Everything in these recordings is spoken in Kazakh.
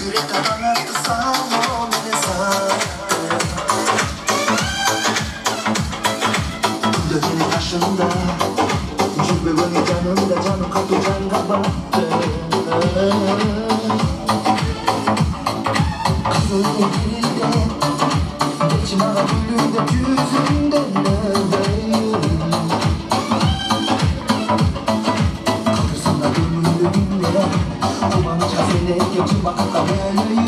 yürekten anlatırsam o beni sattı. Dökeni karşımda, cübbe beni canımda, canım kapı can kapattı. Kızıldı dilinde, geçim ağa gülünde, yüzünde neredeyim? Kapısında gönlümde, umanca seni geçim ağa kamerayım.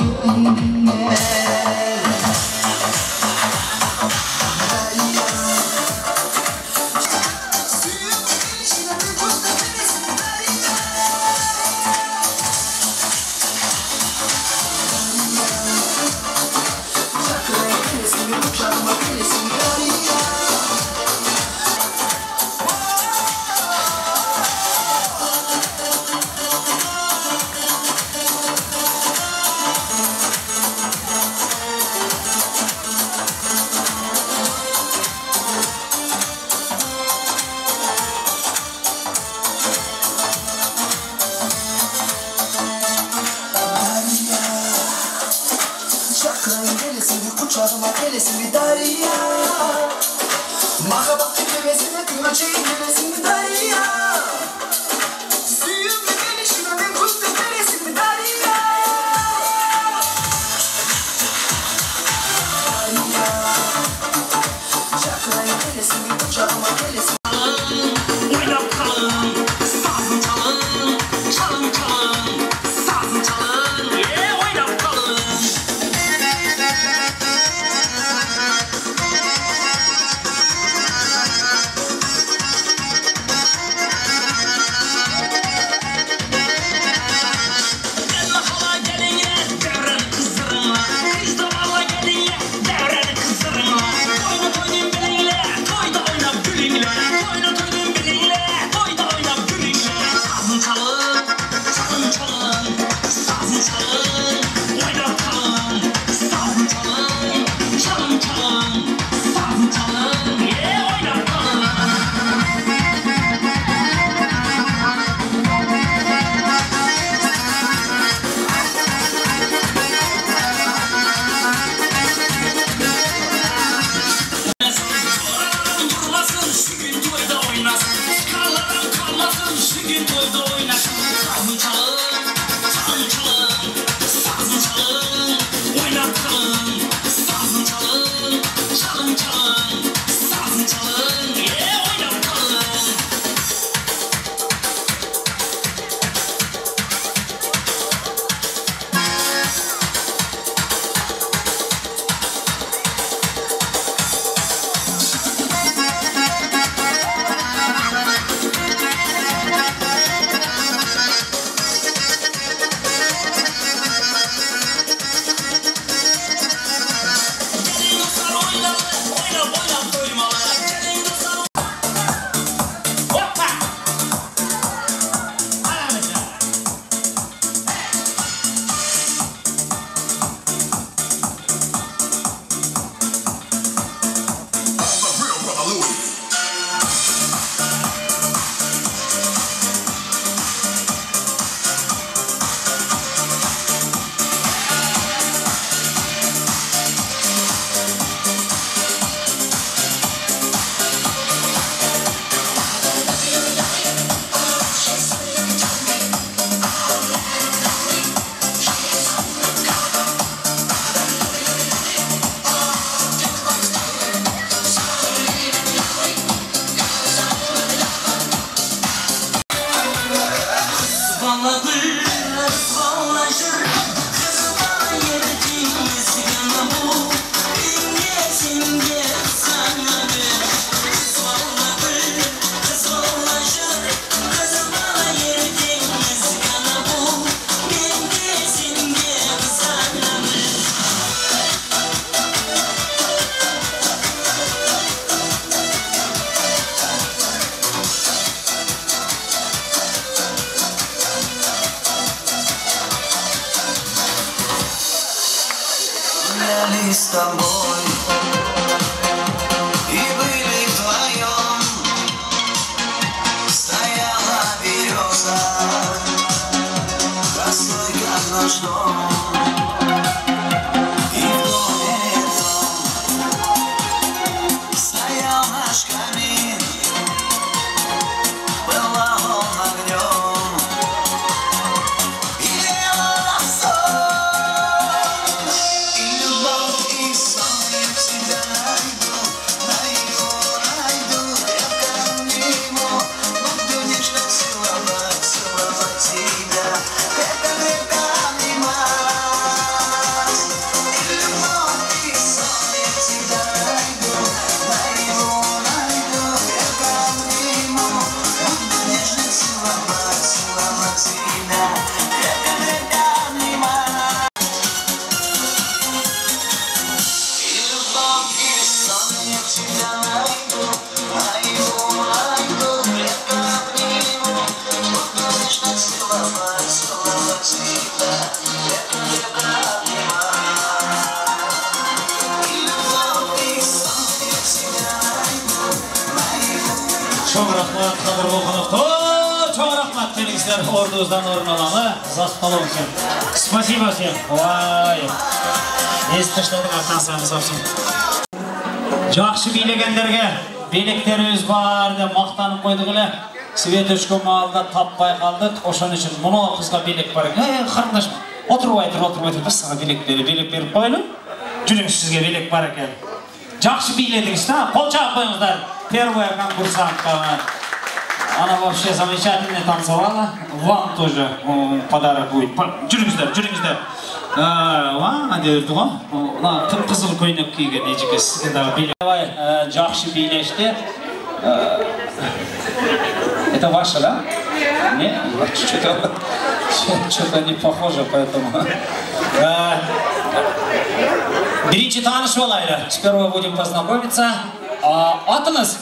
Uçağıma gelesin bir Darya, Mahabat tepemesine kıvaçayı gelesin bir Darya, suyun bir gelişine ve kuz tepelesin bir Darya. Darya, çakraya gelesin bir uçağıma gelesin. Oynap kalın, sazın çalın, çalın çalın, sazın çalın, oynap kalın. Гуляли с тобой и были вдвоем. Стояла береза, косой как наш дом. Ордуздан орнамалы, зақталу үшін. Спасибо всем. Ой, естіштәдің ақтансаңыз апсын. Жақшы билегендерге, биліктеріміз бар деп мақтанып қойдық әлі. Светочка малда таппай қалдық. Ошан үшін мұны қызға билек бар. Қарындашым, отырып, біз саған билек беріп қойылым. Жүріңіз, сізге билек бар екен. Жақшы биледіңіз, қол жағып қойыңыздар. Первая конкурсантқа. Она вообще замечательно танцевала. Вам тоже подарок будет. Жүріңіздер. Тым қызыл көйнек киген ежеке сізге дағы биле. Жақсы билешті. Это ваше, да? Нет? Что-то не похоже, поэтому... Берите танышып алайлы. Сперва будем познакомиться. Атыңыз?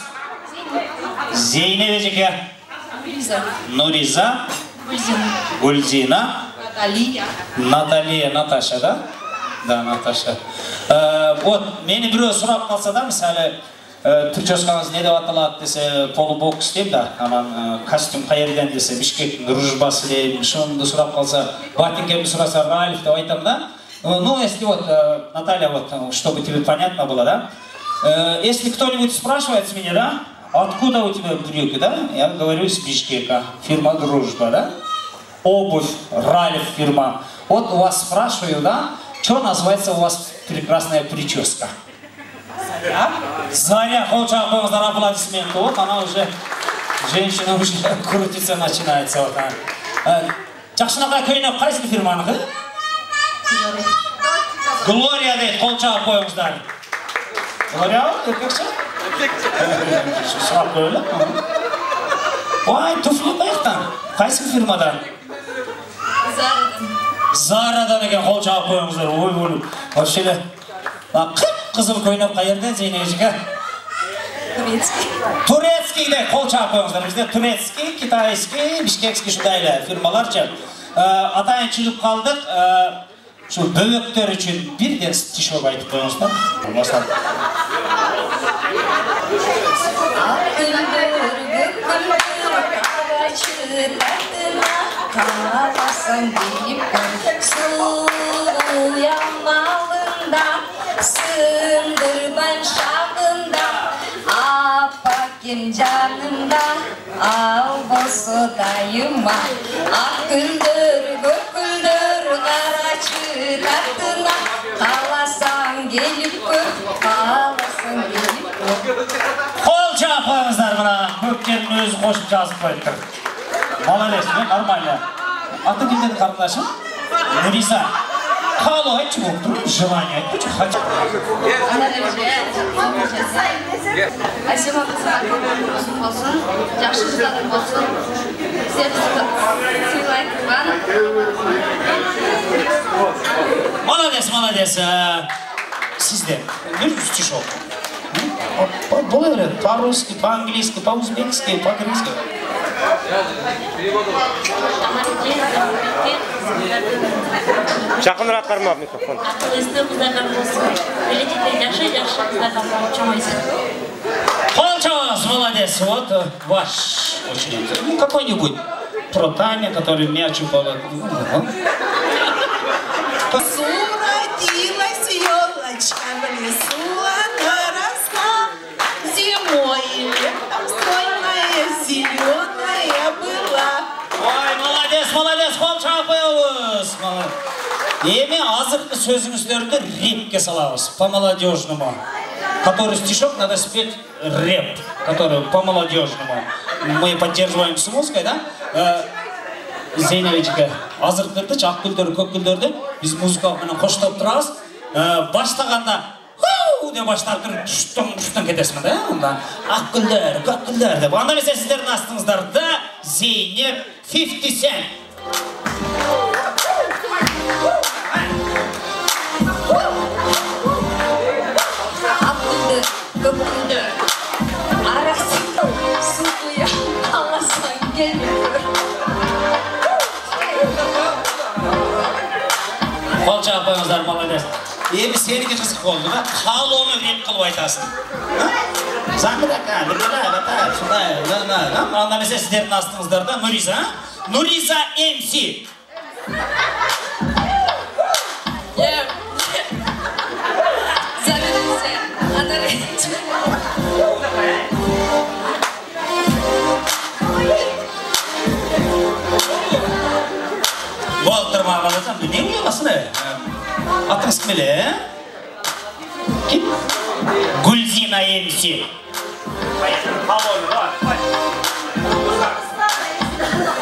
Зейнеп ежеке. Нуриза. Гульзина. Наталья. Наташа, да? Да, Наташа. Вот, мені біреу сұрап қалса да, мысалы, түрчосқаңыз не деп аталады десе, полубокс дейм да, анан костюм қайерден десе, Бишкектің ружбасы дейм, шынымды сұрап қалса, ботинкемді сұраса, Ральф деп айтам да. Ну, если вот, Наталья, вот, чтобы тебе понятно было, да? Если кто-нибудь спрашивает с меня, да? Откуда у тебя брюки, да? Я говорю из Бишкека, фирма «Дружба», да? Обувь, Ральф фирма. Вот у вас спрашиваю, да? Что называется у вас прекрасная прическа? Заря, хочешь за аплодисменты. Вот она уже, женщина уже крутиться начинается. Вот она. Жақшынақа көйнек қайсы фирманыкі? Глория дейді, қолчаға қойыңыздар. Глория, еркекші? Сұрақ көйлі? Ой, туфли қаяқтан? Қайсы фирмадан? Зарадан екен қолчаға қойыңыздар. Ой, вообще қызыл көйнек қайырды, Зейнеп ежеке? Турецкий де қолчаға қойыңыздар. Бізде турецкий, китайский, бишкекский шудайлы фирмаларча. Атайын чүліп қалдық. Şu böbekler için bir de stişok aytıp koyuyorsunuz. Canımda al bosu dayıma ak güldür göküldür karaçı tahtına kalasan gelip gök kalasan gelip gök Kol çapağınızlar bana göklerin özü koşup жазып koydur. Молодец, нормально. Аты кім деді қарындашым? Нуриза. Қалу айтшы болып тұр, желание айтпы, хочу. Айсема қызға көміріміздің болсын, жақшы қызлардың болсын, сыйлай тұрған. Молодец. Сізде, бір стишок. Бола береді, по-русски, по-английски, по-узбекски, по-грызки. Жақынырақ қарма микрофон. Ақылысты қыздардан болсын, білетінде жақшы қыздардан чамайсын. Полчаса, молодец, вот ваш очередь. Ну, какой-нибудь про Таня, который мяч упал. Родилась елочка в лесу, она росла зимой, и летом стройная, зеленая была. Ой, молодец, молодец, қол шапыңыз. Еме азыркы сөзіңіздерді репке саламыз, по-молодежному. Который стишок надо спеть рэп, который по-молодежному. Мы поддерживаем с музыкой, да? Зейневичке, азыркы ақ гүлдер, көк гүлдерді біз музыкамен қоштап тұрабыз. Баштағанда «Ху!» деп баштап тұрып түштің кетесің, да? Онда ақ гүлдер, көк гүлдер деп. Анда mesela сіздердің астыңыздарда Зейнеп 50 Cent. Ақ гүлдер, көк гүлдер, арасында су құя, қаласаң келмей. Қол шапыңыздар, молодец. Ебі сеніге қызық болды, да? Қалуыны реп қылып айтасың. Заңдыдака, біргіда, сондай, анда mesela сіздердің астыңыздарда Нуриза, Нуриза MC. Заберіться, адарайте. Болды тұрма, молодец. Не ұяласың, атыңыз кім еле? Кім? Гүлзина MC.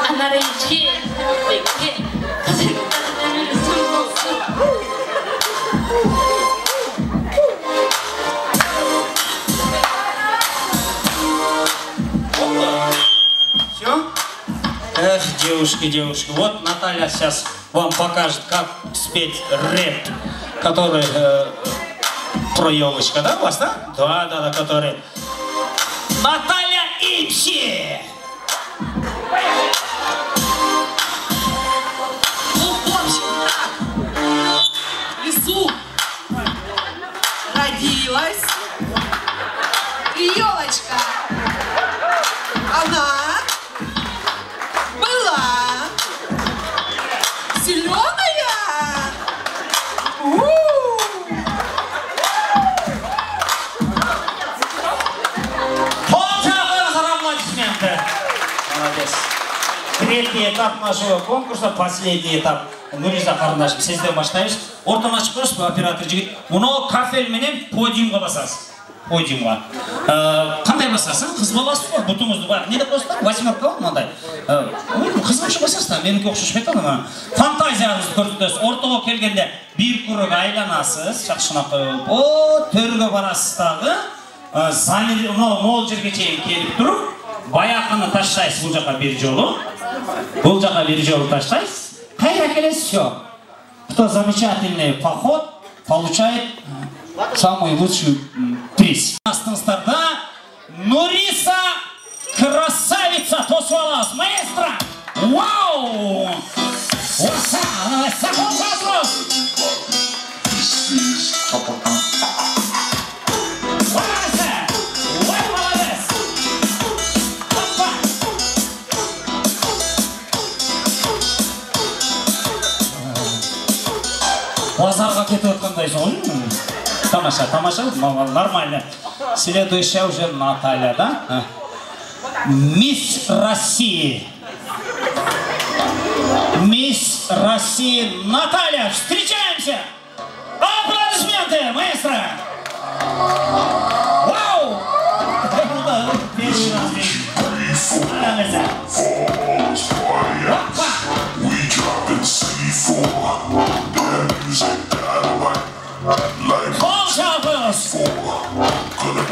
Адарайте. Все? Эх, девушки, девушки. Вот Наталья сейчас вам покажет, как спеть рэп, который про елочка, да, у вас, да? Да, который. Наталья MC! Ну, в общем, так. В лесу родилась елочка. Она была зеленая. Молодец. Третий этап нашего конкурса, последний этап. Нуриза қарындашым, сізден баштаймыз. Ортан ашып тұрсыз, оператор жігіт. Мұны кафель менен подиумға басасыз. Подиумға. Қандай басасың? Қыз баласы ғой, бұтыңызды бар. Не деп қойсыздар? Восьмерка ғой, мынандай. Қызғаншы басасыздар, менікі оқшыш бет алама. Фантазияңызды көрсетесіз. Ортаға келгенде бір күрігі айланасыз, шақшына қойып. О, төрге барасыздағы. Мол жерге чейін келіп тұрып, баяқыны таштайсыз бұл жаққа бір жолы. Бұл жаққа бір жолы таштайсыз. Қайра келесіз, все. Кто замечательный поход, получает самый лучший приз. Астыңыздарда Нуриса красавица, тосып аласыз, маэстро! Вау! Оса, қол шапыңыз! Базарға кетіп өткендайсың ғой? Тамаша, тамаша, нормально. Следующая уже Наталья, да? Мисс России. Мисс России Наталья, встречаемся! Аплодисменты, маэстро! Вау!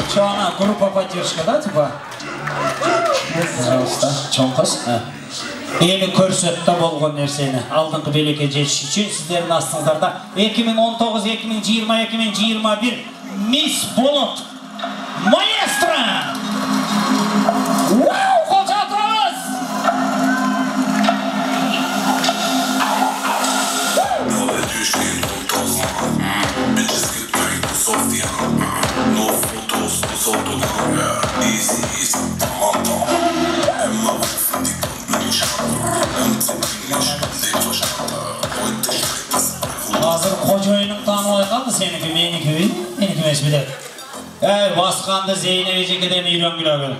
Что она, группа поддержка, да, типа? Пожалуйста, чоңқыз. Ені көрсетті болған нәрсені. Алдыңғы белеке жетіш үшін сіздердің астыңыздарда 2019, 2020, 2021 Мисс Болот Маэстро! Вау, қол шапыңыз! Молодежь не тусовка, bitches get paid to Sofia. No photos, no photos, easy, tamam. Emma وشفتي كنت من شهر أنت منيش ليه وشحتها وانت شريت joyunun tanımaya kaldı seninki, meniki mesbide. Baskandı Zeynep Ecekeden İran Gülagül.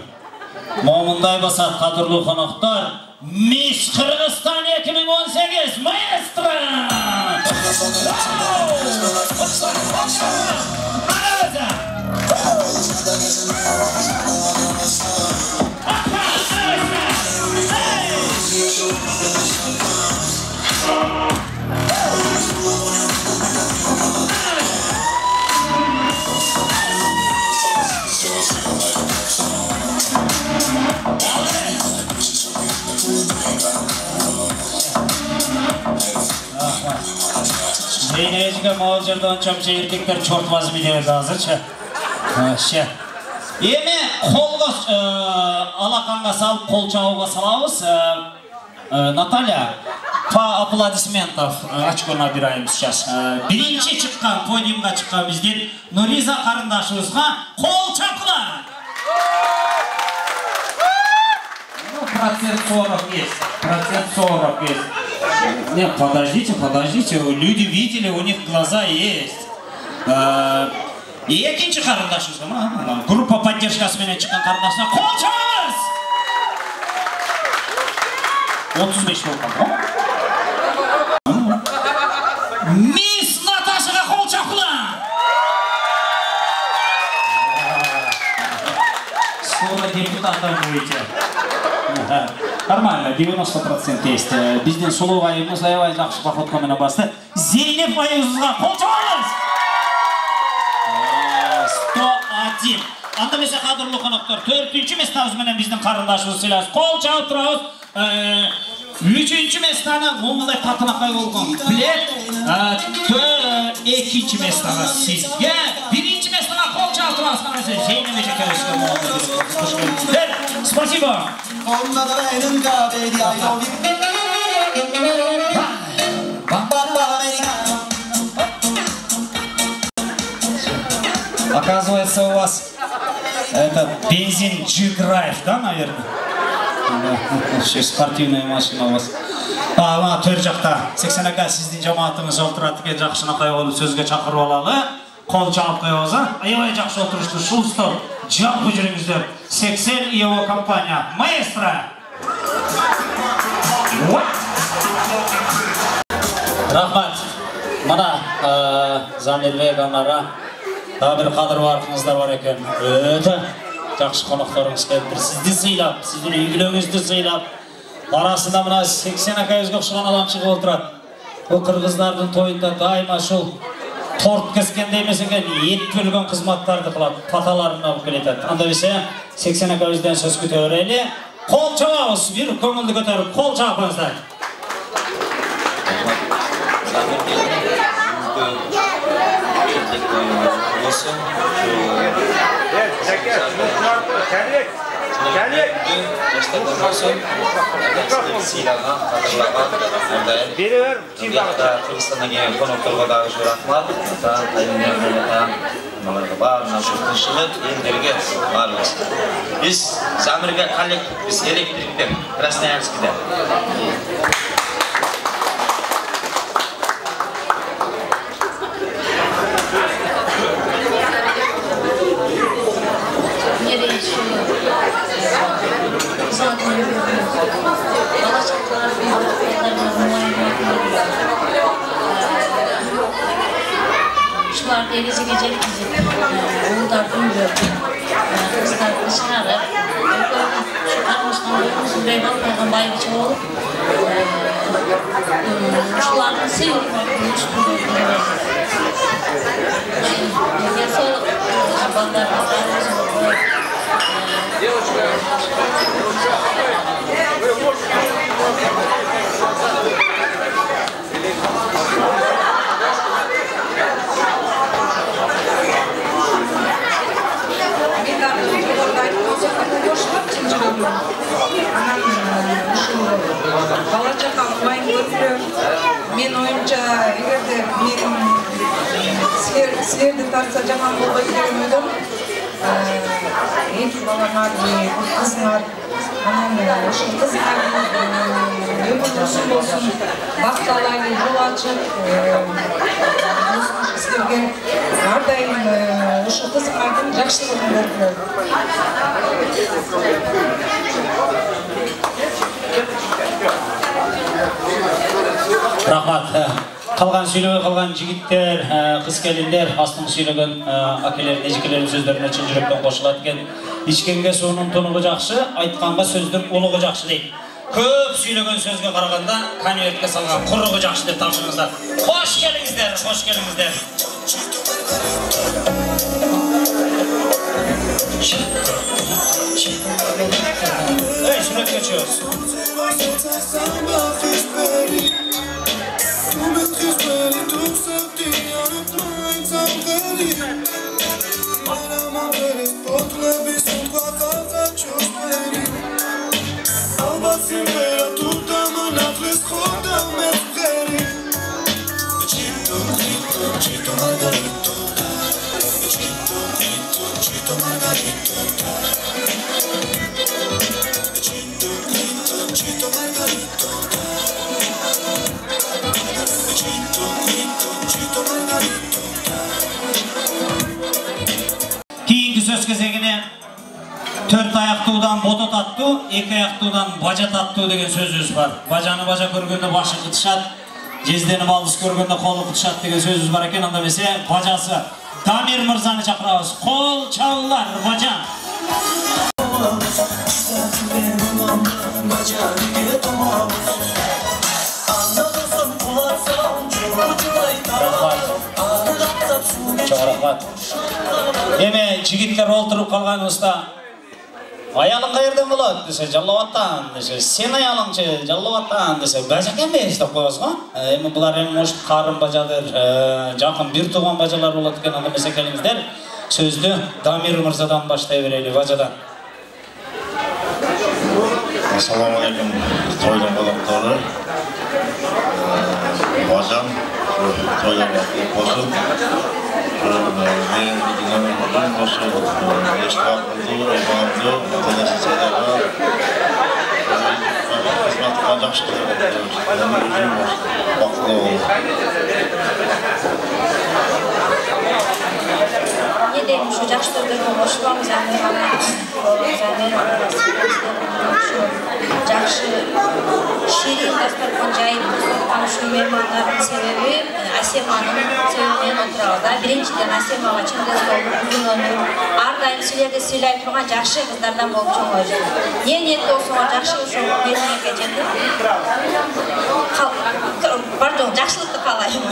Momunday basat kadırlı konuklar. Miss Kırgızstan 2018 Maestro! Zeynep'e mağazırdan çamça erkekler çortmaz biliyordu hazırça. Emi kolga alakanға salып қол чабуға салабыз. Наталья, по аплодисментов очко набираем сейчас. Birinci çıkan, подиумға çıkan бізден Нуриза қарындашымызға қол чапқылар. Процент 40 есть. Процент 40 есть. Нет, подождите, люди видели, у них глаза есть. И екінші қарындашымызға, группа поддержкасымен шыққан қарындашына қол чабыңыз! 35 болған. Мисс Наташаға қол чапқылар! Скоро депутатом будете. Нормально, 90% есть. Бізден сұлу айымыз аябай жақсы походкамен басты. Зейнеп айымызға қол чабыңыз! 101. Анда месе қадырлы қонақтар, 4-ші местамыз менен біздің қарындашымыз сыйлас. Қол чабып тұрауыз. 3-ші местаны оңылай қатынақай болған білет. 2-ші местаға сізге. 1-ші местаға қол чабып тұрауыз. Зейнеп Ежекеевичке спасибо. Оказывается, у вас это бензин G-Drive, да, наверное? Да, спортивная машина у вас. Ана төр жақта 80 ака сіздің жамаатыңыз отырады екен, жақшынақай болып сөзге шақырып алалы. Қол чабып қойыңыз, аябай жақсы отырышты, шулыстар, жалпы жүріңіздер. 80 ИО компания. Маэстро! Рахмат. Мана Замирбек Анара бір қадыр барқыңыздар бар екен. Өте жақсы қонақтарыңыз келіп, сізді сыйлап, сіздің үйлеріңізді сыйлап, арасында мына 80 акайызға ұқсаған адам шығып отырады. Бұл қырғыздардың тойында дайыма шул торт кескенде емес екен, ет бөлген қызматтарды қылады, паталарын алып келеді. Анда бесе 80 акайыздан сөз көтерелі. Қол чабыңыз, бір көңілді көтеріп, қол чабыңыздар. Қырғызстаннан келген қонақтарға дағы жүр рахмат. Наша тыншылық елдерге барымыз. Біз Замирге коллектив, біз электриктер, Красноярскіде. Şular denize gecelik gidip, oğullardan gördüm. Kızlarını çağırıp, şu kardeşlerimizin Reyman Peygamber'e çoğulup, şularını sevip, üstünde gördüm. Gelse o abanlarına koyup, Men oyunca егерде силерди тарса жаман болбой жүрмөдүм. Эки балаңар, кызыңар, анан ошол кызыңардын өмүрү болсун, бакталары жол ачып, Ардайым ошо кызмардын жакшылыгын көргүлөр. Рахмат. Қалған сөйлеуі қалған жігіттер, қыз келіндер, астың сөйлеген әкелер, нежікелердің сөздеріне чын жүректен қосылады екен. Ишкенге суының тұнығы жақшы, айтқанға сөздің ұлығы жақшы дейді. Көп сөйлеген сөзге қарағанда конвертке салған құрығы жақшы деп тапшырыңыздар. Қош келіңіздер, қош келіңіздер. Ей, суретке чөз. Tu maîtrises pas les tours sortis en le plein sans crédit. Madame en fait les sports, la vie sont quoi faire cette chose périe. En bas c'est vrai là tout à mon adresse trop dans mes crédits. Chito, chito, chito margarito. Chito, chito, chito margarito. Chito, chito, chito margarito. Кейінгі сөз кезегіне төрт аяқтудан бота татту, екі аяқтудан бажа татту деген сөзіміз бар. Бажаны бажа көргенде башы қытышады, жездені балдыз көргенде қолы қытышады деген сөзіміз бар екен. Анда бесе бажасы Дамир мырзаны шақырамыз. Қол чаллар бажа. Рахмат. Еме жігіттер олтырып қалған ұста аялың қайырдан болады десе жалауаттан десе сен аялыңшы жалауаттан десе бәжекен бе естіп қойыз ғой. Еме бұлар ең может қарын бажадыр, жақын бір туған бажалар болады екен. Анда месе келіңіздер сөзді Дамир мырзадан баштай берейлі бажадан. Ассаламалейкум тойлың қонақтары. Бажам тойларға қосып мен бүгін осы ешқақылды, оғанды, ата-анасы сайдаға қызматқа жақсы қылып мен өзім бақылау олды. Не деймін, şu жақсы түрдерге қосыламыз, жақсы ширин дастархан жайып отырған şu меймандардың себебі Асеманың сөзінен отырады. Біріншіден Асемаға чындық болып uzun ömür, ардайым сілерді сілай тұрған жақсы қыздардан болып жоңғайды. Не ниетті осыға жақсы үшін бермеге жетті? Пардон, жақсылықты қалайым.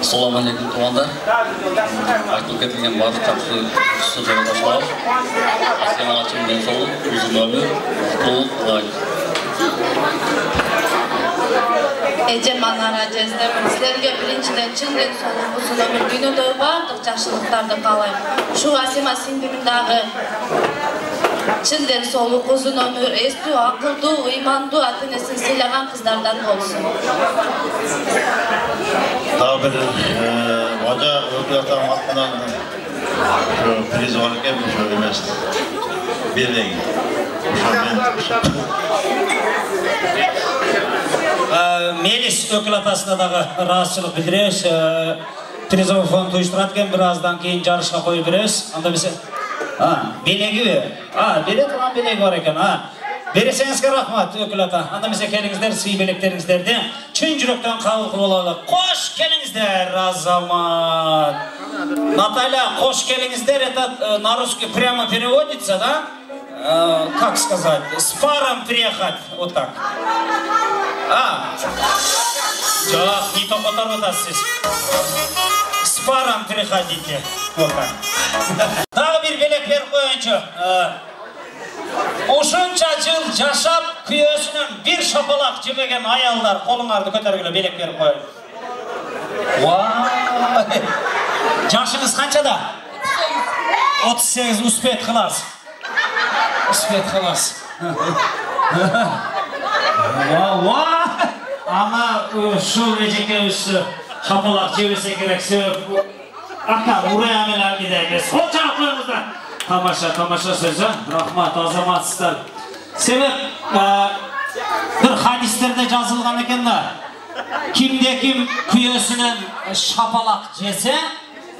Ассаламалейкум туғандар. Айтып кетілген барлық жақсы кісі жолдастар. Асемаға чын денсаулық, uzun ömür, mutluluk dilеймін. Ecemанар әжездер, сіздерге біріншіден чын денсаулық, uzun ömür günüde барлық жақсылықтарды қалаймын. Шу Асема сіңдіміндағы чын денсаулық, uzun ömür, есту, ақылды, иманды ата-енесін сыйлаған қыздардан болсын. Тағы бір бажа өкілатан атынан приз бар екен, бұл емес. Бердегі. Мелис өкіл атасына дағы разышылық білдірес. Призовый фонд ұйыштырады екен, біраздан кейін жарышқа қойып берес. Анда бесе, белегі бе? Бере тұрған белегі бар екен. Бересеңізге рахмат өкіл ата. Анда бесе келіңіздер, сый белектеріңіздерді чын жүректен қабыл қылып алалы. Қош келіңіздер, Азамат. Наталья, қош келіңіздер. Это на русский прямо переводится, да? Как сказать? С паром приехать. Вот так. Жоқ, не то қотар отасыз. С паром приходите. Вот так. Тағы бір белек беріп қойыншы. Ушынша жыл жашап, күйесінен бір шапалақ жемеген аялдар қолыңарды көтергілі белек беріп қойын. Жашыңыз қаншада? 38 успет қылас. Успет қылас. Ама шул ежеке үші шапалақ жебесе керек сөп. Ақа, ұрай амел әлмейді әкес. Сол жағып қойыңыздар. Тамаша сөзі. Рахмат, азаматсыздар. Себеп, бір хадистерде жазылған екен да. Кімде-кім күйесінен шапалақ жесе,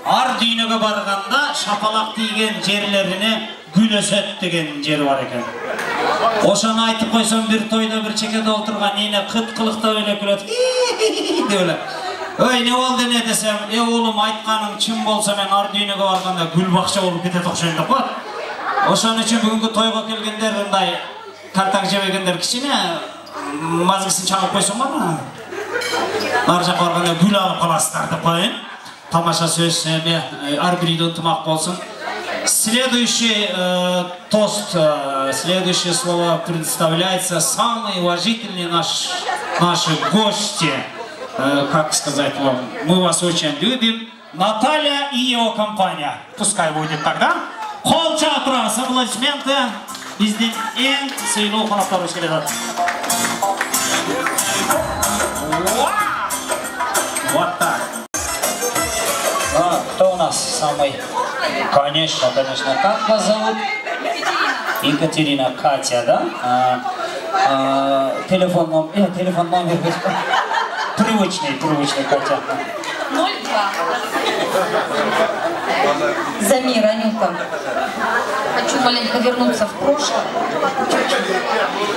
ар дүйнөгө барганда шапалак тийген жерлерине гүл өсөт деген жер бар экен. Ошону айтып койсом, бир тойдо бир чекеде отурган эне кыт кылыктап эле күлөт. Деп эле. Ой, не болду не десем, оğlum айтканың чын болсо мен ар дүйнөгө барганда гүл бакча болуп кетет окшойм деп коет. Ошон үчүн бүгүнкү тойго келгендер мындай картак жебегендер кичине мазгысын чагып койсоң бана. Ар жака барганда гүл алып каласыздар деп коеюн. Тамаша сөз, ар бир үйдө ынтымак болсун. Следующий тост, следующее слово представляется самый уважительный наши гости. Как сказать вам, мы вас очень любим. Наталья и его компания. Пускай будет тогда. Холл театра, аплодисменты. Биздин эң сыйлуу конокторубуз келе жатат. Вот так. Кто у нас самый? Конечно, как вас зовут? Екатерина, Катя, да? Телефон номер. Привычный, Катя. 02. Замир, Анюта. Хочу маленько вернуться в прошлое.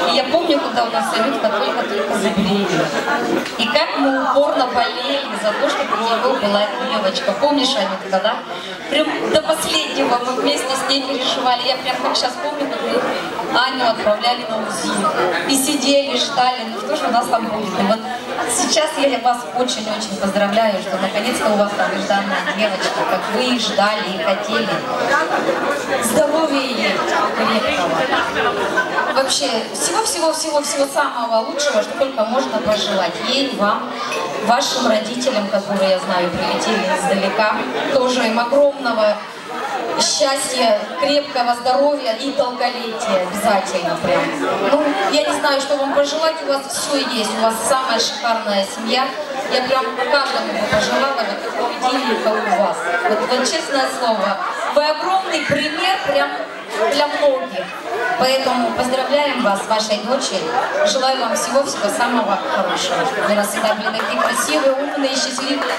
И я помню, когда у нас Анютка только забеременела. И как мы упорно болели за то, чтобы у него была девочка. Помнишь, Анютка, да? Прям до последнего мы вместе с ней переживали. Я прям как сейчас помню, как мы Аню отправляли на УЗИ. И сидели, ждали, ну что же у нас там будет. И вот сейчас я вас очень-очень поздравляю, что наконец-то у вас там нежданная девочка, как вы и ждали и хотели. Здоровья ей крепкого. Вообще, всего-всего-всего самого лучшего, что только можно пожелать ей, вам, вашим родителям, которые, я знаю, прилетели издалека, тоже им огромного счастья, крепкого здоровья и долголетия обязательно прям. Ну, я не знаю, что вам пожелать, у вас все есть, у вас самая шикарная семья. Я прям каждому пожелала вот такого видения, как у вас. Вот честное слово, вы огромный пример прям для многих. Поэтому поздравляем вас с вашей дочерью. Желаю вам всего-всего самого хорошего. Чтобы вы всегда были такие красивые, умные, счастливые.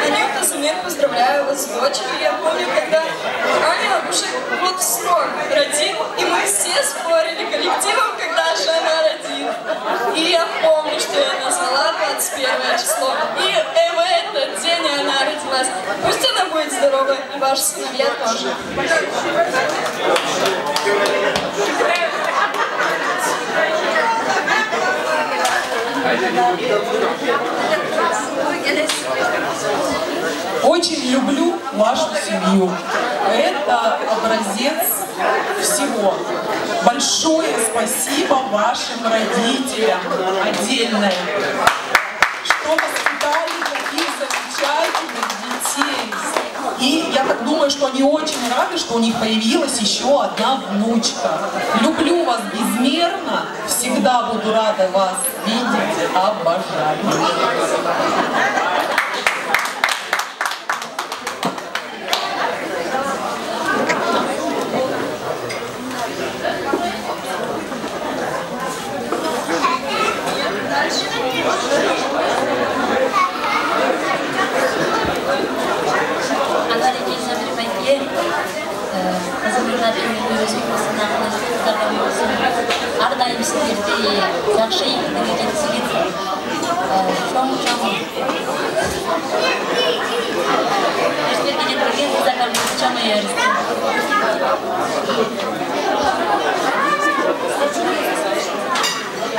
Анюта, Замир, поздравляю вас с дочерью. Я помню, когда Аня уже год в срок родит, и мы все спорили коллективом, когда же она родит. И я помню, что я назвала 21 число. И в этот день она родилась. Пусть она будет здорова, и ваши сыновья тоже. Очень люблю вашу семью. Это образец всего. Большое спасибо вашим родителям отдельное, что воспитали таких замечательных детей. И я так думаю, что они очень рады, что у них появилась еще одна внучка. Люблю вас безмерно, всегда буду рада вас видеть, обожаю. Ардайым сіздерде жақсы еңбек жеткізген чоң перспективе закарбовать чоң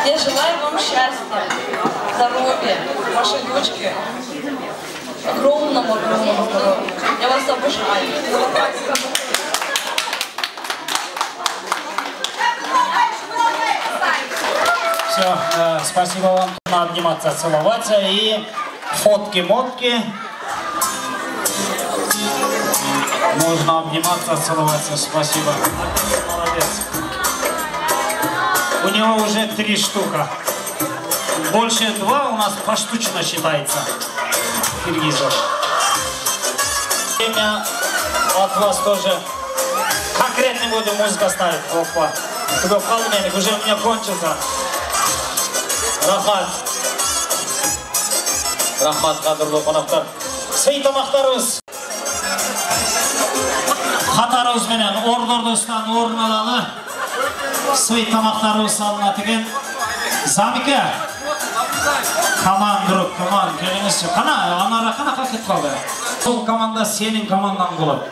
Я желаю вам счастья, здоровья, вашей дочке огромного здоровья. Я вас обожаю. Все, спасибо вам. Надо обниматься, целоваться и фотки-мотки. Можно обниматься, целоваться. Спасибо. Молодец. У него уже 3 штука. Больше 2 у нас поштучно считается. Киргизов. Время От вас тоже конкретно буду музыка ставить. Опа. Только полменник уже у меня кончился. Рахмат. Рахмат, қадірлі қонақтар. Свей тамақтарымыз. Қатарымызбенен орын-ордыстан орын алалы. Свей тамақтарымыз салынады екен. Замике. Коман, друг, коман, келіңізші. Анара қана қақет қалды. Сол команда сенің командаң болып.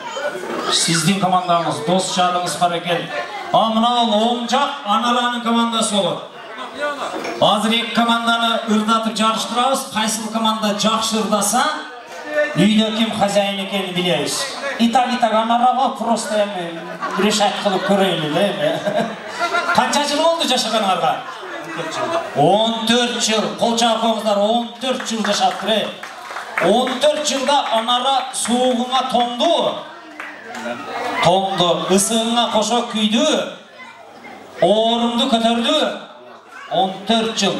Сіздің командаңыз, дос жарыңыз бар екен. Мынау оң жақ Анараның командасы болып. Азыр екі команданы ұрдатып жарыштырамыз. Қайсыл команда жақсы ұрдаса, үйде кім хозяин екенін білеміз. Итак, Анараға просто решать қылып көрелі. Қанша жыл болды жашағанарға? 14 жыл. Қол жағып қойыңыздар, 14 жыл жашапты. 14 жылда Анара суығыңа тоңды. Тоңды, ысығыңа қоша күйді. Орынды көтерді. 14 жыл.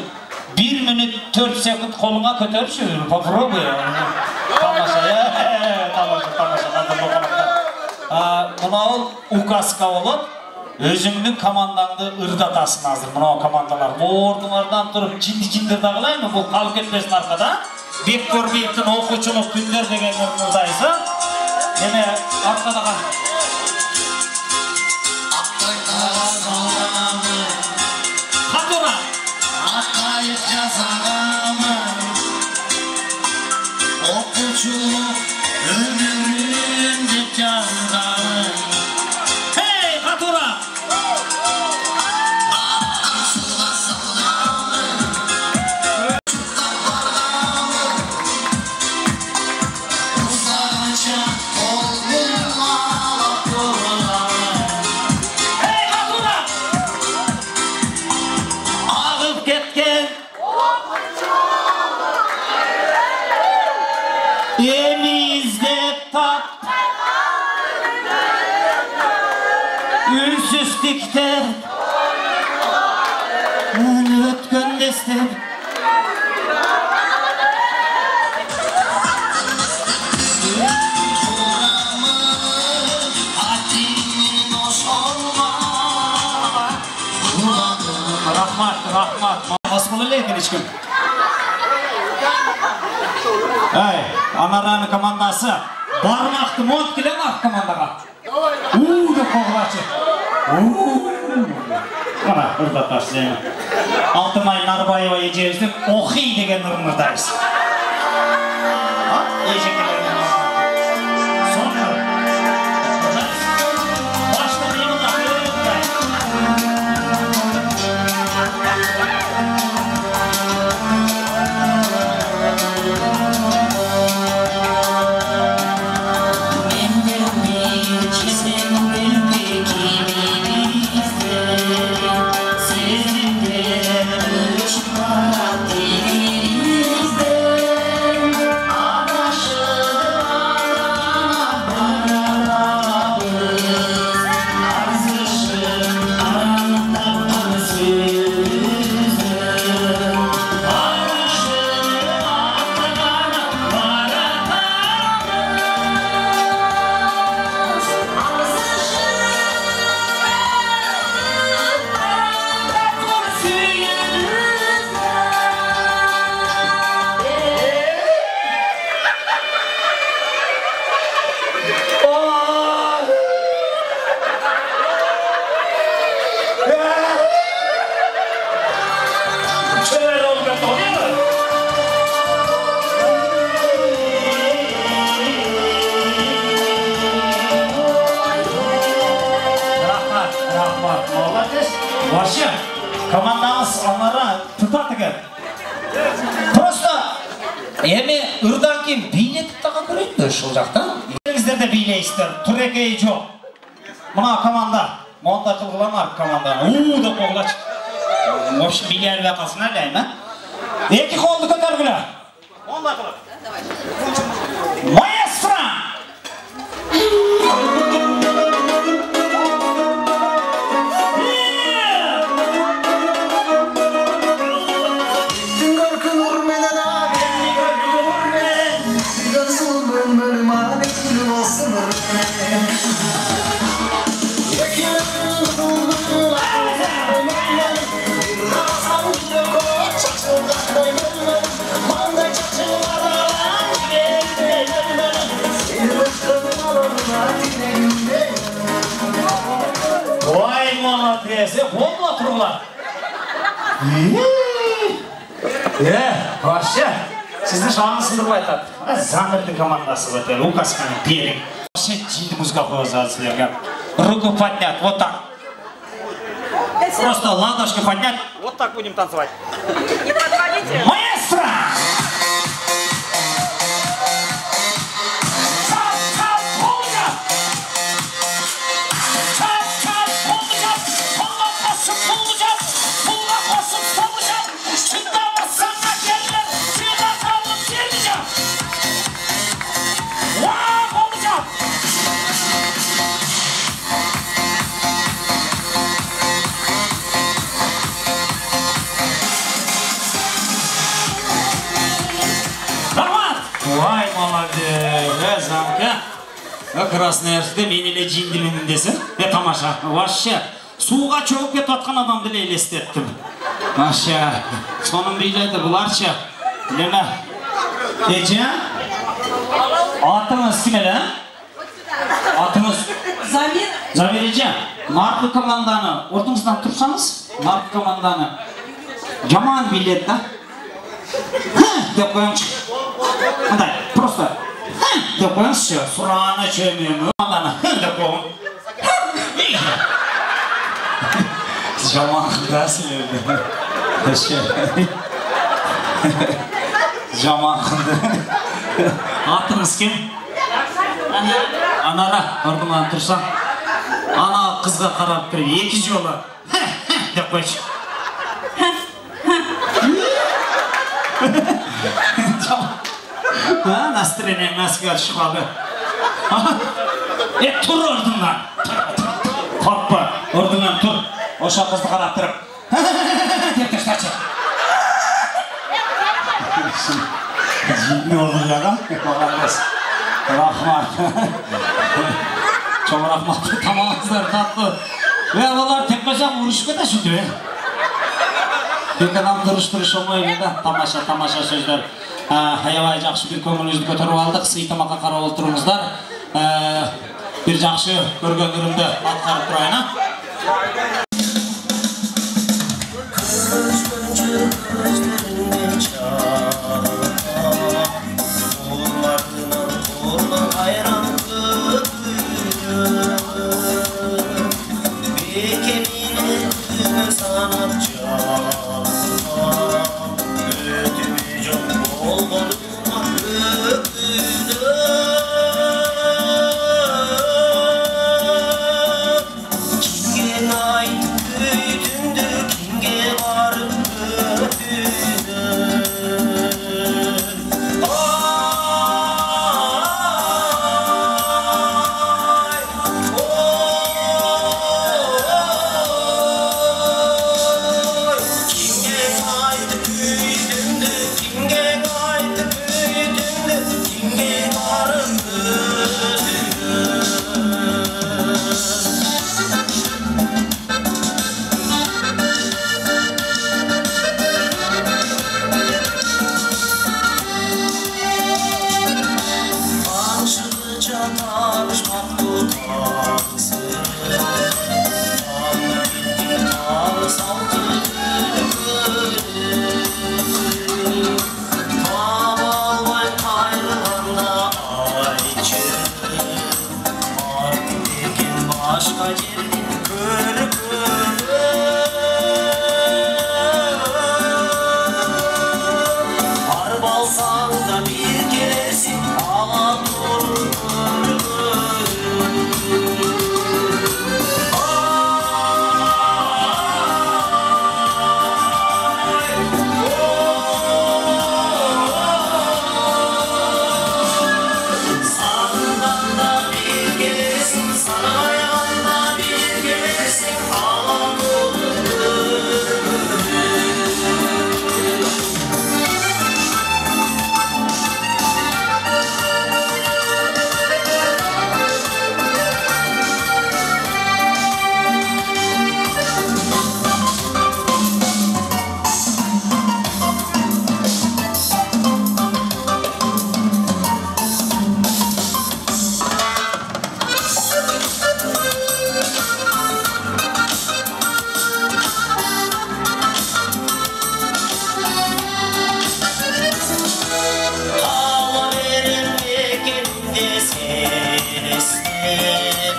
1 минут 4 секунд қолыңа көтерші. Попробуй. Тамаша. Мұнау указка болып, өзіңнің командаңды ұрдатасың азыр. Мұнау командалар. Ордыңардан тұрып, жинді-жиндерді қылаймын. Бұл қалып кетпесін арқада. Бек көрбейттің оқучылық күндер деген ұрдайсы. Деме, арқадаға. Atlayıp yazarımın okuculuk ömrümde candarım. Hey Fatura! Ünsüzlükler ötken destek Rahmat Osmanlı lekin hiç kim Anara'nın komandası barmaktı mont kilen ak komandaga da koğlaçı Ana, ұрдат başlayalım. Алтынай Нарбаева ежеміздің оқи деген ұрмырдайыз. Вообще, командаңыз Анара тұтаты кәд. Просто, еме ұрдан кейін бейнетіп таға көрейді шыл жақтан. Еліңіздер де бейлейсіздер, түрекей жоқ. Мұна команда, монда қылғыламар команда. Да қоғлач. Вообще, бейлер бәқасына әлеймі. Екі қолды көтергілі. Монда қылып. Маэстро! Gözümün mürmanı olsun келесе болдыла тұрғылар. Вообще, сіздің жағыңыз сындырып айтады. Замірдің командасы өте, Лукасканың перек. Вообще, жинді музыка қойызады сілерге. Руку поднять, вот так. Просто ладошки поднять. Вот так будем танцевать. Не подводите. Маэстро! Vay молодец, замка. Красный әрсіде мен еле жинділенім десін. Тамаша, вообще, суға чоғып кетіп атқан адамды елестеттім. Вообще, соның биледі бұларша. Лена, Ece, атыңыз кім елі? Атыңыз? Замир. Замир Ece, нарқы команданы, ортыңыздан тұрсаңыз, нарқы команданы жаман биледі да? Деп қойыңыз. Андай, просто деп қойыңызшы, сұраны чөмемі, команданы деп қойың. Жаман қындасы өлді. Жаман қынды. Атыңыз кем? Анара, ордыңнан тұрсаң. Ана қызға қарап тұрып, екі жолы деп қойшы. Настроение мәсіге шықпады. Тұр ордыңнан. Қорқпа, ордыңнан тұр. Оша қызды қарап тұрып. Деп тұрсачы. Жидіне ордың жағам. Мағандас. Рахмат. Чоң рахмат. Тамаңыздар татты. Олар тек қойсақ ұрышып кете шүті. Екі адам дұрыш олмайды да. Тамаша сөздер. Аябай жақсы бір көңіліңізді көтеріп алдық. Сый тамаққа қарап отырыңыздар. Bir жақсы көргендерімді атқарып тұрайына. Elestep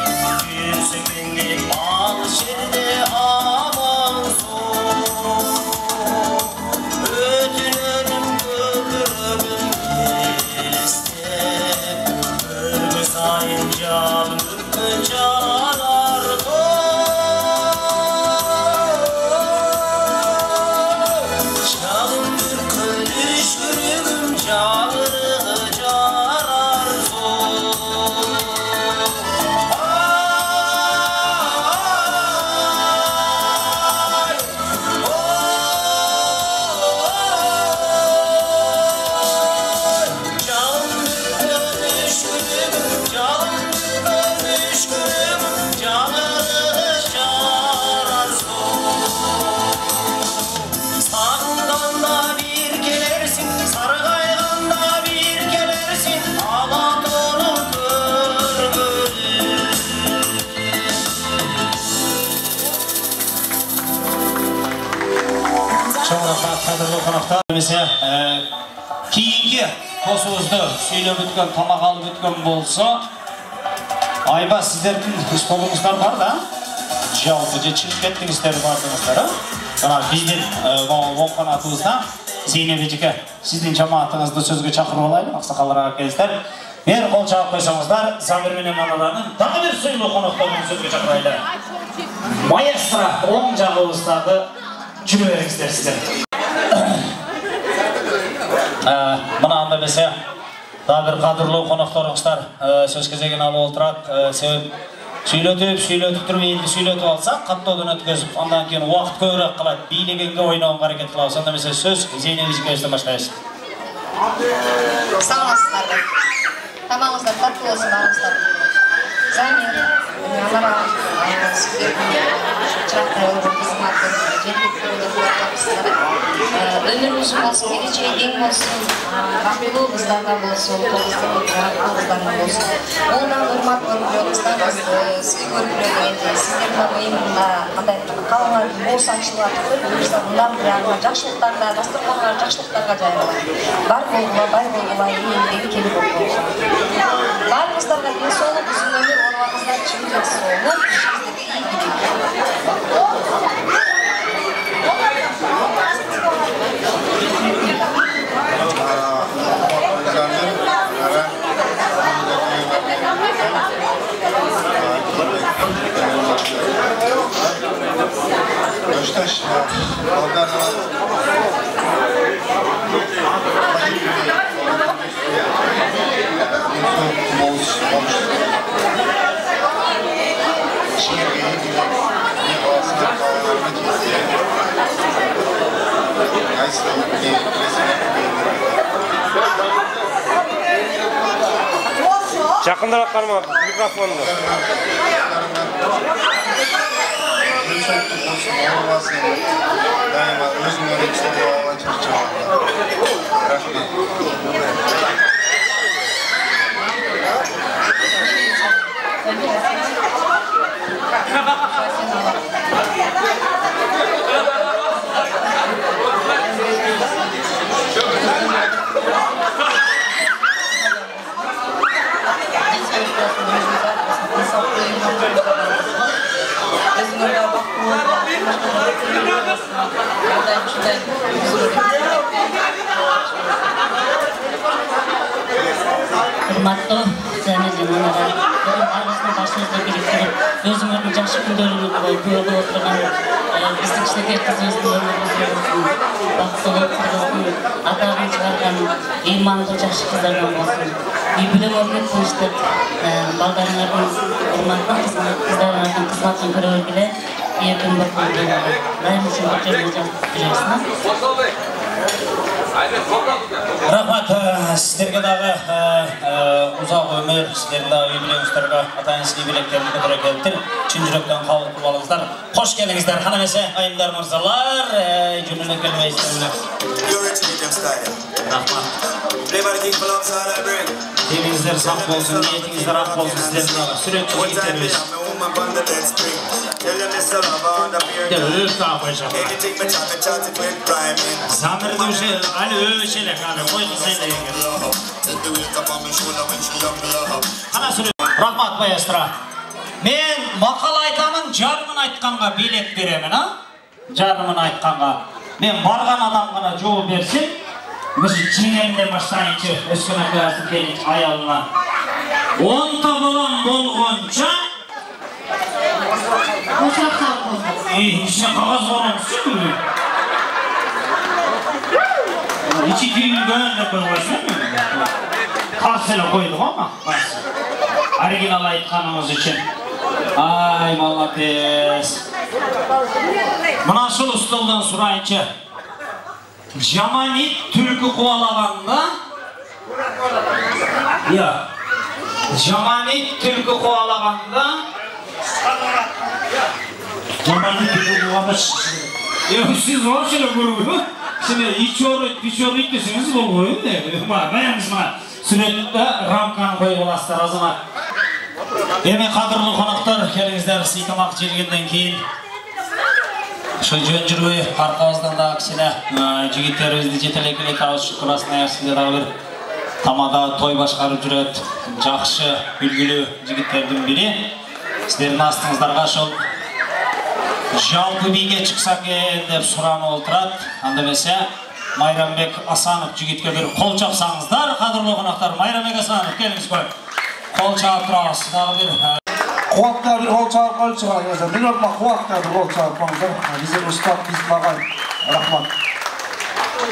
yüzünde al şerde amansın Ötülerim görürüm elestep Görme sayın canım canar Çalım bir kölüş gürüm canı canar Keyingi tosuğuzdu söylep ötken, tamak alıp ötken bolsa Ayba sizlerдің stolыңыздар бар да? Жалпы чыгып кеттіңіздер бардыңыздар. Мына биздин оң канатыбызда Зейнеп эжеке, сиздин жамаатыңызды сөзгө чакырып алайлы, аксакалдар акеңиздер. Бер кол чалып койсоңуздар, Замир менен аналарынын дагы бир сыйлуу конокторун сөзгө чакырайлы. Маэстро оң жагыбыздагы жүрө бериңиздер сиздер. Мына анда эмесе дагы бир кадырлуу конокторуңуздар сөз кезегин алып отурат. Себеп сүйлөтүп туруп элди сүйлөтүп алсак, каттоодон өткөзүп, андан кийин убакыт көбүрөөк калат. Бийлегенге ойногонго аракет кылабыз. Анда эмесе сөз Зейнеп эжекебизден баштайбыз. Саламатсыздар. Тамагыңыздар таттуу болсун баарыңыздар. Замир, Анара, Ömrümüzün olsun, geleceğin olsun, rahatlığı kızlardan olsun, kızlardan olsun. Ondan hürmet görüyoruzdan sizi görüyoruz. Sizlerin oyununda kalanlar borsaçlılar görüyoruzdan bundan bir yana жақшылықтарда, дастарханға жақшылықтарға жайылған. Бар болғыла, елдегі келіп болғыла. Барыңыздарға денсаулық, ұзын өмір, оларыңыздар чүмден соғып, ішіңіздегі iyi білейді. Жақындырақ қарма микрофонды. Дайыма өзіңнің рексіңді алған чарчауында. Рахмет. Hurmatlı Zamir Anara, arasında başınızda biriktirip, özümüzün жақсы күндөрүнү көрүп отурган биздин кичинекей кызыбыздын өмүрү болсун, бактылуу кыргыздын атагын чыгарган ыймандуу жакшы кыздардан болсун. Үй бүлөң өмүр тынчтык, балдарыңардын урматтын кыздарыңардын кызматын көрө белгиле, эркин бакылуу болобу. Дайым үчүн жүрөбүз. Рахмат, сіздерге дағы ұзақ өмір, сіздердің дағы үй білеңіздерге атайын сізге білектерін көтере келдір. Чын жүректен қабыл қылып алыңыздар. Қош келіңіздер, қанамесе айымдар мырзалар, жүніне келмейсіздер. Рахмат. Деніңіздер сақ болсын, ниетіңіздер ақ болсын, сіздердің дағы сүрет жігіттеріміз. Zamir duşu, Ali öşele kanı, koy kızıyla ilgili. Kana sürü, rahmat bayastıra. Men makal aytamın, jarımın aytkanға bilet beremin, ha? Jarımın aytkanға. Men bargan adamgana жооп берсин, müzik çiğnemle başlayınca, üstüne koyarsın gelin ayalına. 10 tabalan bolğonca, İşte kağız olmuşsun mu? İçi düğün gönlü koymuşsun mu? Karsıyla koyduk ama. Original aytkanımız için. Ay malates. Mına şul ustalıdan surayınca. Jamanit türkü kovalaganda. Ya. Jamanit türkü kovalaganda. Jamanit türkü kovalaganda. Siz var şöyle grubu. Şimdi iç oru itkisiniz bu koyun ne? Beğendiniz mi? Sürekli ramkan koyu olasılar o zaman. Emin kadırlı konaklar kelingizler sıytamak jelgenden keyin. Şu jön жүрбөй аркабыздан дагы кичине жигиттерибизди жетелекелей табышып Красноярскиде дагы бир тамада той башкарып жүрөт жакшы үлгүлүү жигиттердин бири. Сиздердин астыңыздарга ошол жалпы бийге чыкса экен деп суранып отурат. Анда эмесе Майрамбек Асанов жигитке бир кол чапсаңыздар, кадырлуу конактар. Майрамбек Асанов келиңиз кой. Кол чаап турабыз. Дагы бир Kuatlar bir kol çağırıp kalıp çıkar arkadaşlar. Bir lokma kuatlar bir kol çağırıp kalıplar. Bizim ustad, bizim ağay. Rahmat.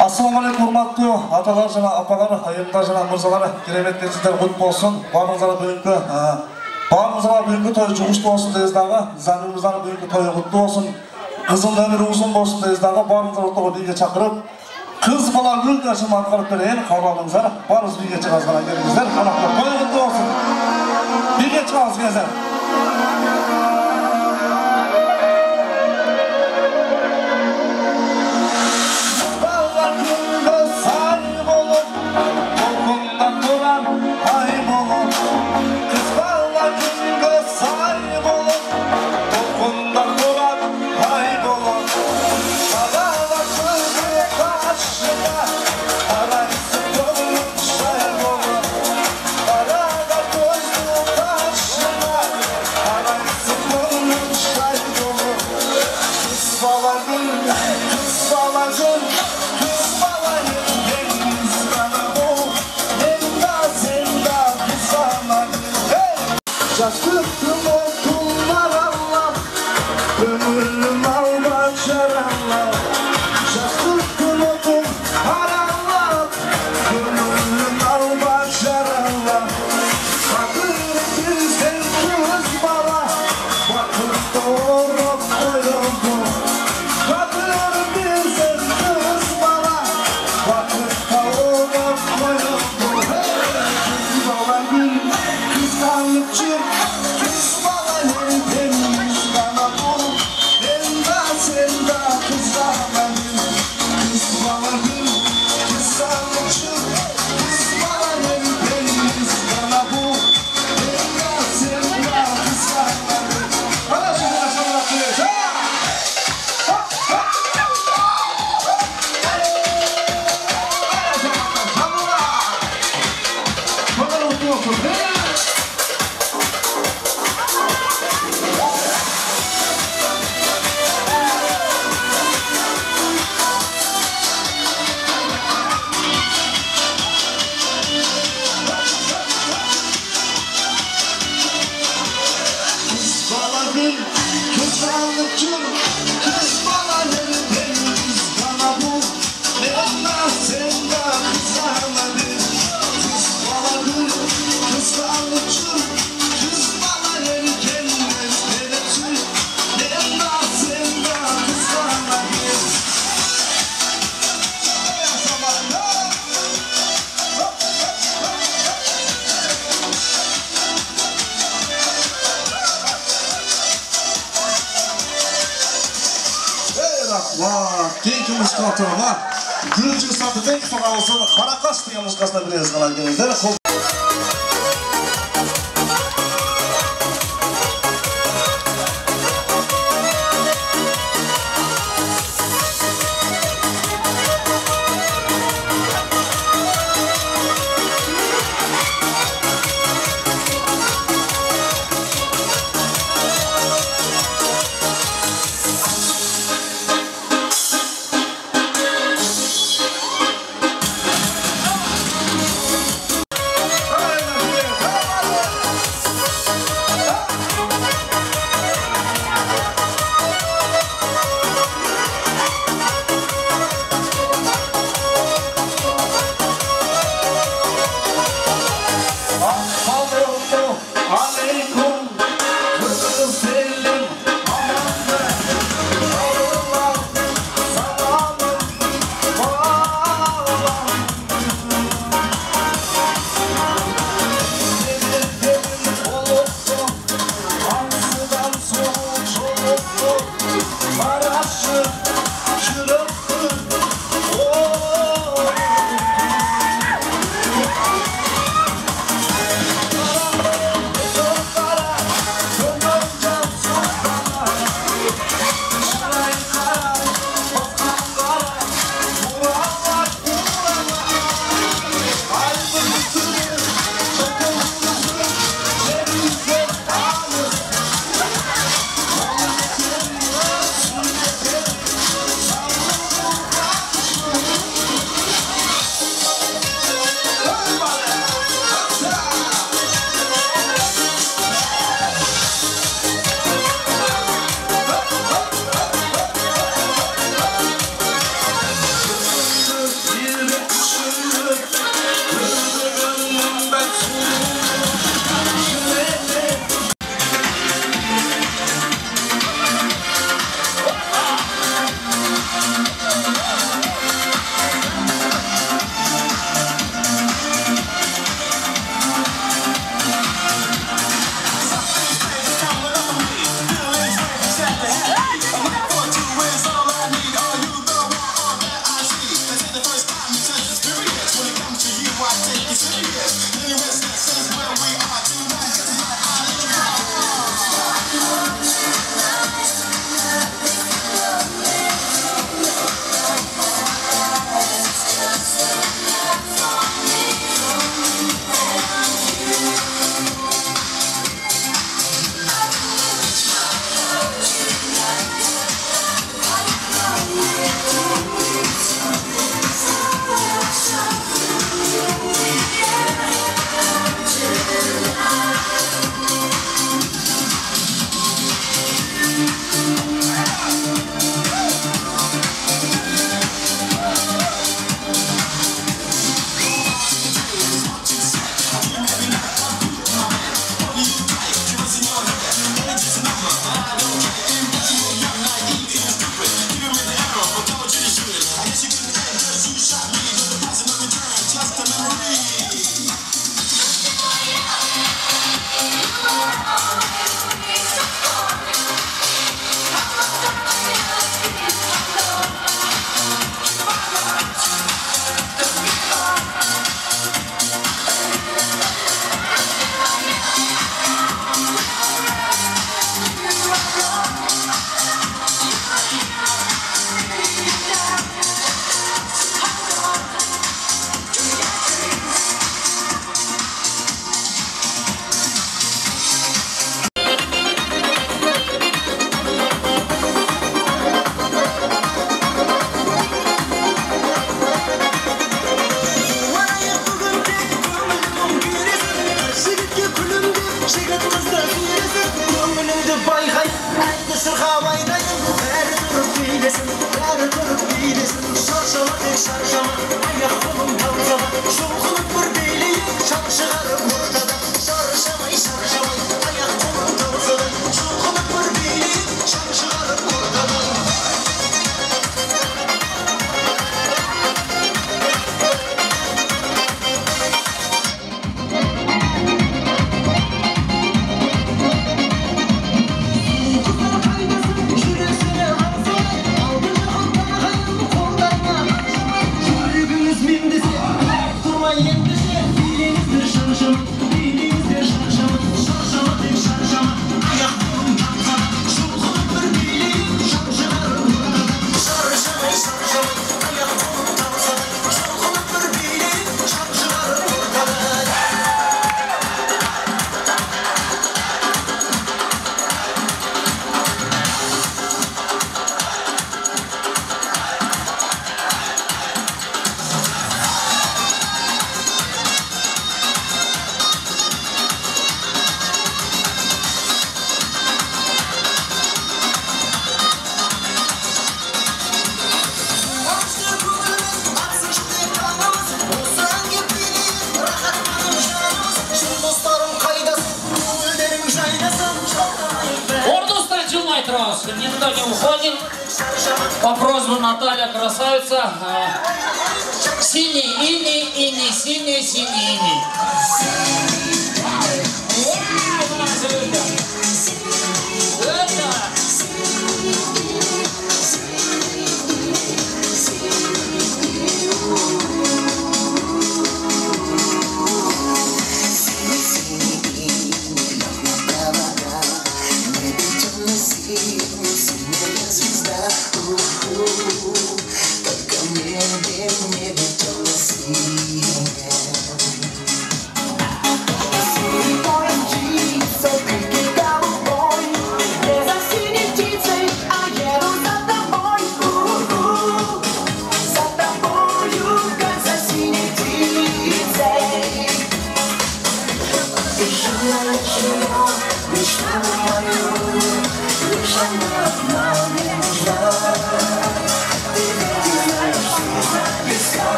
Assalamu alaikum hurmatlı atalar jana apalar, ayımlar jana mırzalar. Keremetlersizler kutlu olsun. Barımızlara bugünkü toyu çuğuşlu olsun deyiz dağı. Zanımızlara bugünkü toyu kutlu olsun. Kızın ömrü uzun olsun deyiz dağı. Barımızlara otuğu bilge çakırıp. Kız bala gül yaşım ankarıp vereyin. Kavralımızlar. Barız bilge çıkazgana gelinizler. Kanaklar toyu kutlu olsun. Bilge çıkaz gezer. Keyinki musikatörüne Gülcü Satı'daki sonrasını Karakaş diye musikasına bir yazgılar gelirler. жігіт қызды сүйресін көңіліңді байқай әнді сырғап айтайын бәрі тұрып билесін бәрі тұрып билесін шаршама тек шаршама аяқ қолың талсама жұлқынып бір билейік шам шығарып ортада шаршамай шаршамай аяқ қолың талсада жұлқынып бір билейік шам шығарып ортада Никто не уходит. По просьбе Наталья красавица. Синий иней, иней, синий, синий иней.